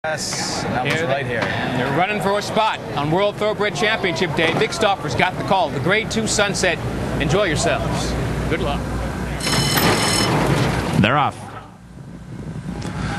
Yes, that was right here. They're running for a spot on World Thoroughbred Championship Day. Vic Stauffer's got the call. The Grade 2 Sunset. Enjoy yourselves. Good luck. They're off.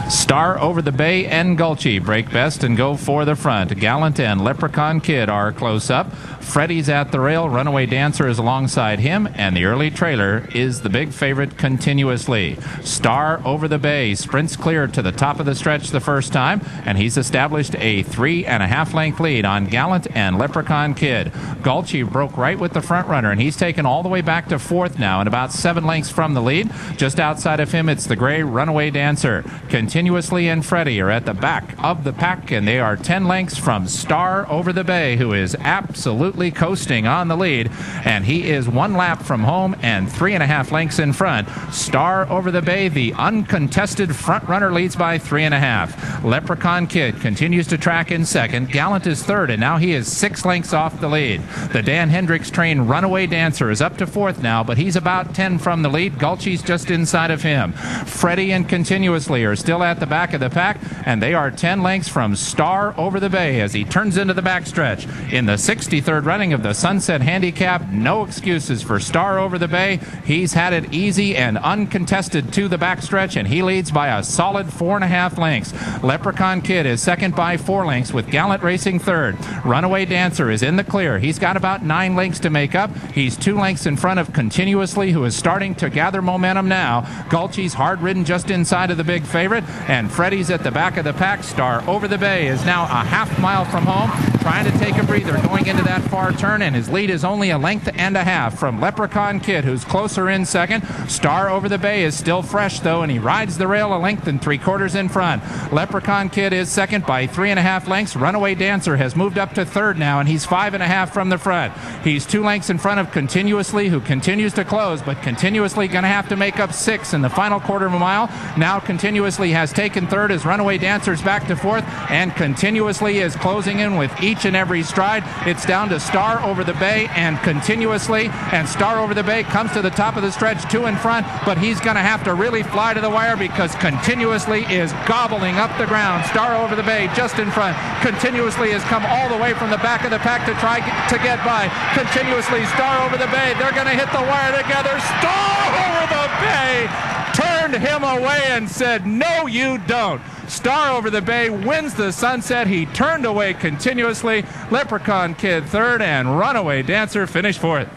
Star Over the Bay and Gulchy break best and go for the front. Gallant and Leprechaun Kid are close up. Freddie's at the rail. Runaway Dancer is alongside him, and the early trailer is the big favorite Continuously. Star Over the Bay sprints clear to the top of the stretch the first time, and he's established a 3.5 length lead on Gallant and Leprechaun Kid. Gulchy broke right with the front runner, and he's taken all the way back to fourth now and about 7 lengths from the lead. Just outside of him, it's the gray Runaway Dancer. Continuously and Freddie are at the back of the pack, and they are 10 lengths from Star Over the Bay, who is absolutely coasting on the lead, and he is 1 lap from home and 3.5 lengths in front. Star Over the Bay, the uncontested front runner, leads by 3.5. Leprechaun Kid continues to track in second. Gallant is third, and now he is 6 lengths off the lead. The Dan Hendricks trained Runaway Dancer is up to fourth now, but he's about 10 from the lead. Gulchy's just inside of him. Freddie and Continuously are still at the back of the pack, and they are 10 lengths from Star Over the Bay as he turns into the backstretch. In the 63rd running of the Sunset Handicap, no excuses for Star Over the Bay. He's had it easy and uncontested to the backstretch, and he leads by a solid 4.5 lengths. Leprechaun Kid is second by 4 lengths, with Gallant racing third. Runaway Dancer is in the clear. He's got about 9 lengths to make up. He's 2 lengths in front of Continuously, who is starting to gather momentum now. Gulchy's hard-ridden just inside of the big favorite, and Freddie's at the back of the pack. Star Over the Bay is now a half mile from home, trying to take a breather going into that far turn, and his lead is only 1.5 lengths from Leprechaun Kid, who's closer in second. Star Over the Bay is still fresh, though, and he rides the rail 1 3/4 lengths in front. Leprechaun Kid is second by 3.5 lengths. Runaway Dancer has moved up to third now, and he's 5.5 from the front. He's 2 lengths in front of Continuously, who continues to close, but Continuously going to have to make up 6 in the final quarter of a mile. Now Continuously has taken third as Runaway Dancer's back to fourth, and Continuously is closing in with each and every stride. It's down to Star Over the Bay and Continuously, and Star Over the Bay comes to the top of the stretch, 2 in front, but he's going to have to really fly to the wire because Continuously is gobbling up the ground. Star Over the Bay just in front. Continuously has come all the way from the back of the pack to try to get by. Continuously, Star Over the Bay, they're going to hit the wire together. Star Over the Bay turned him away and said, "No, you don't." Star Over the Bay wins the Sunset. He turned away Continuously. Leprechaun Kid third, and Runaway Dancer finished fourth.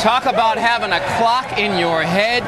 Talk about having a clock in your head.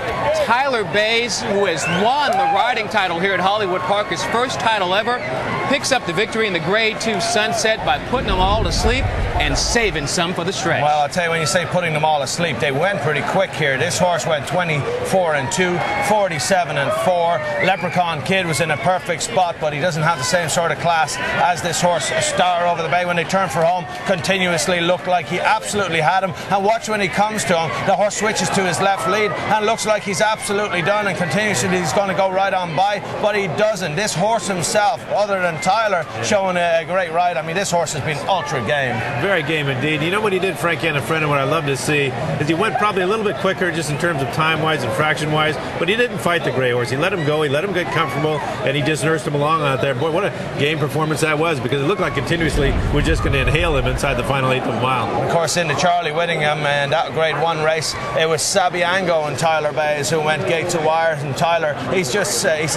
Tyler Bays, who has won the riding title here at Hollywood Park, his first title ever, picks up the victory in the Grade 2 Sunset by putting them all to sleep and saving some for the stretch. Well, I'll tell you, when you say putting them all asleep, they went pretty quick here. This horse went 24-2, 47-4. Leprechaun Kid was in a perfect spot, but he doesn't have the same sort of class as this horse, Star Over the Bay. When they turned for home, Continuously looked like he absolutely had him. And watch when he comes to him, the horse switches to his left lead and looks like he's absolutely done, and Continuously he's going to go right on by, but he doesn't. This horse himself, other than Tyler, showing a great ride. I mean, this horse has been ultra game. Very game indeed. You know what he did, Frankie and a friend, and what I love to see is he went probably a little bit quicker just in terms of time-wise and fraction-wise, but he didn't fight the gray horse. He let him go, he let him get comfortable, and he just nursed him along out there. Boy, what a game performance that was, because it looked like Continuously was just going to inhale him inside the final 1/8 of a mile. Of course, in the Charlie Whittingham and that Grade 1 race, it was Sabiango and Tyler Bays who went gate to wire, and Tyler, he's a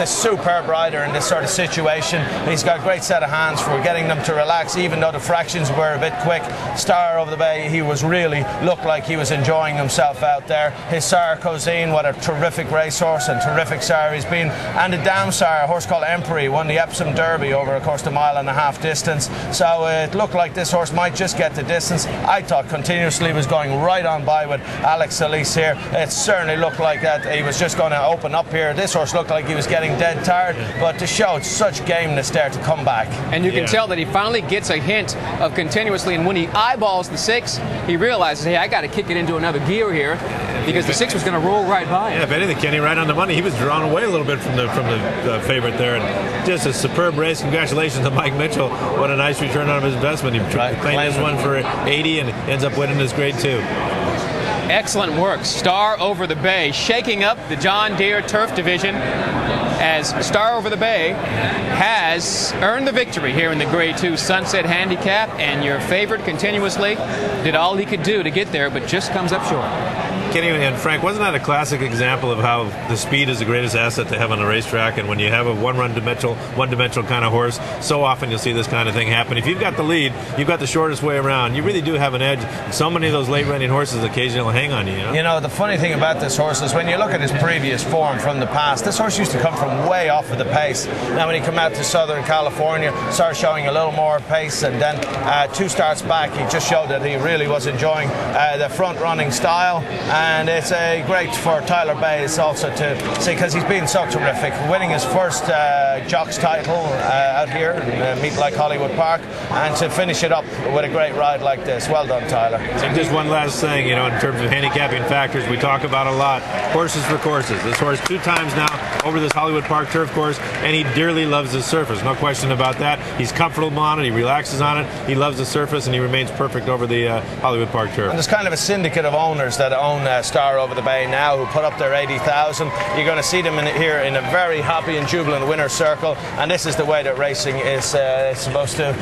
superb rider in this sort of situation. He's got a great set of hands for getting them to relax, even though the fractions were a bit quick. Star Over the Bay, he was really looked like he was enjoying himself out there. His sire Cosine, what a terrific racehorse and terrific sire he's been, and the dam sire, a horse called Emperor, won the Epsom Derby over, of course, the 1.5 mile distance. So it looked like this horse might just get the distance. I thought Continuously was going right on by with Alex Solis here. It certainly looked like that he was just going to open up here. This horse looked like he was getting dead tired, but to show such gameness there to come back. And you can tell that he finally gets a hint of Continuously, and when he eyeballs the 6, he realizes, hey, I got to kick it into another gear here, because the 6 was going to roll right by him. Yeah, if anything, Kenny, right on the money. He was drawn away a little bit from the favorite there, and just a superb race. Congratulations to Mike Mitchell. What a nice return on his investment. He claimed this one for 80 and ends up winning his Grade 2. Excellent work. Star Over the Bay shaking up the John Deere Turf Division, as Star Over the Bay has earned the victory here in the Grade 2 Sunset Handicap, and your favorite continuously did all he could do to get there, but just comes up short. Kenny and Frank, wasn't that a classic example of how the speed is the greatest asset to have on a racetrack? And when you have a one-dimensional kind of horse, so often you'll see this kind of thing happen. If you've got the lead, you've got the shortest way around. You really do have an edge. So many of those late-running horses occasionally hang on you. You know, the funny thing about this horse is when you look at his previous form from the past, this horse used to come from way off of the pace. Now, when he came out to Southern California, started showing a little more pace, and then 2 starts back, he just showed that he really was enjoying the front-running style. And it's great for Tyler Bays also to see, because he's been so terrific, winning his first Jocks title out here in Meet Like Hollywood Park, and to finish it up with a great ride like this. Well done, Tyler. And just one last thing, you know, in terms of handicapping factors, we talk about a lot. Horses for courses. This horse 2 times now over this Hollywood Park turf course, and he dearly loves the surface. No question about that. He's comfortable on it. He relaxes on it. He loves the surface, and he remains perfect over the Hollywood Park turf. And there's kind of a syndicate of owners that own Star Over the Bay now, who put up their 80,000. You're going to see them here in a very happy and jubilant winner's circle, and this is the way that racing is supposed to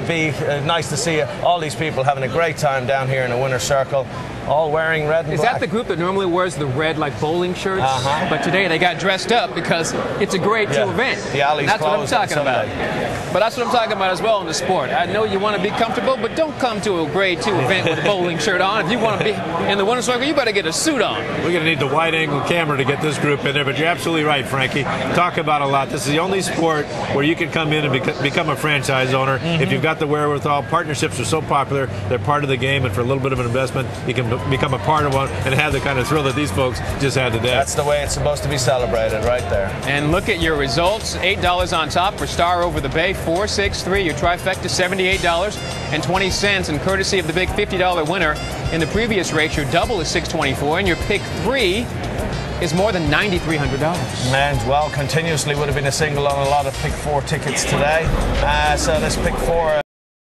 be. Nice to see all these people having a great time down here in a winner's circle, all wearing red and Is black. that the group that normally wears the red, like, bowling shirts? But today they got dressed up because it's a Grade 2 event. The alley's That's what I'm closed talking on about. Sunday. But that's what I'm talking about as well in the sport. I know you want to be comfortable, but don't come to a Grade 2 event with a bowling shirt on. If you want to be in the winner's circle, you better get a suit on. We're going to need the wide-angle camera to get this group in there, but you're absolutely right, Frankie. Talk about a lot. This is the only sport where you can come in and become a franchise owner. If you've got the wherewithal. Partnerships are so popular. They're part of the game, and for a little bit of an investment, you can become a part of one and have the kind of thrill that these folks just had today. That's the way it's supposed to be celebrated, right there. And look at your results. $8 on top for Star Over the Bay, $463. Your trifecta, $78.20. And courtesy of the big $50 winner in the previous race, your double is $624. And your pick 3 is more than $9,300. And, well, continuously would have been a single on a lot of pick 4 tickets today. So this pick 4...